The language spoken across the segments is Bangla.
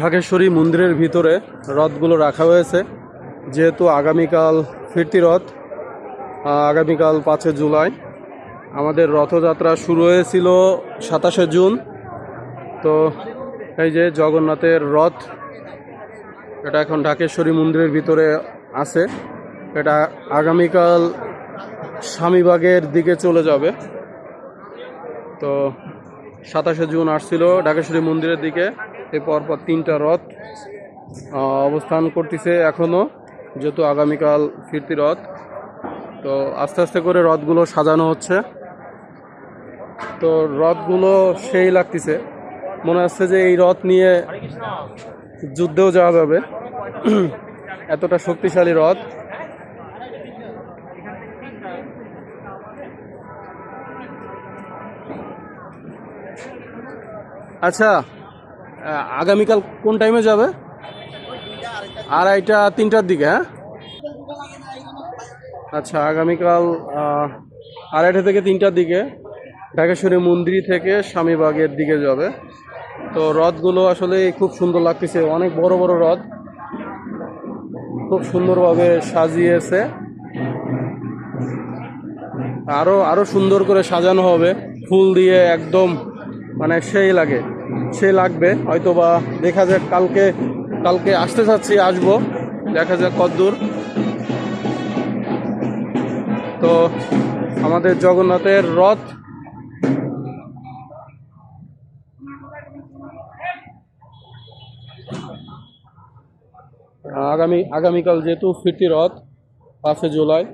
ঢাকেশ্বরী মন্দিরের ভিতরে রথগুলো রাখা হয়েছে, যেহেতু আগামীকাল ফিরতি রথ। আগামীকাল 5 জুলাই আমাদের রথযাত্রা শুরু হয়েছিল 27 জুন। তো এই যে জগন্নাথের রথ, এটা এখন ঢাকেশ্বরী মন্দিরের ভিতরে আছে। এটা আগামীকাল স্বামীবাগের দিকে চলে যাবে। তো 27 জুন আসছিল ঢাকেশ্বরী মন্দিরের দিকে, এই পরপর 3টা রথ অবস্থান করতেছে এখনও, যেহেতু আগামীকাল ফিরতি রথ। তো আস্তে আস্তে করে রথগুলো সাজানো হচ্ছে। তো রথগুলো সেই লাগতেছে, মনে হচ্ছে যে এই রথ নিয়ে যুদ্ধেও যাওয়া যাবে, এতটা শক্তিশালী রথ। আচ্ছা, আগামীকাল কোন টাইমে যাবে? 2:30 3টার দিকে। হ্যাঁ, আচ্ছা, আগামীকাল 2:30 থেকে 3টার দিকে ঢাকেশ্বরী মন্দির থেকে স্বামীবাগের দিকে যাবে। তো রথগুলো আসলে খুব সুন্দর লাগতেছে, অনেক বড় বড় রথ, খুব সুন্দরভাবে সাজিয়েছে। আরো আরো সুন্দর করে সাজানো হবে ফুল দিয়ে, একদম মানে সেই লাগবে হয়তো বা। দেখা যাক, কালকে আসতে চাচ্ছি, আসবো, দেখা যাক কতদূর। তো আমাদের জগন্নাথের রথ আগামীকাল যেহেতু ফিরতি রথ 5 জুলাই,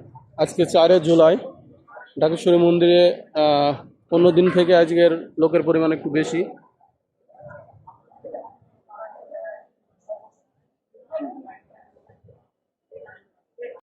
আজকে 4 জুলাই। ঢাকেশ্বরী মন্দিরে অন্য দিন থেকে আজকের লোকের পরিমাণ একটু বেশি।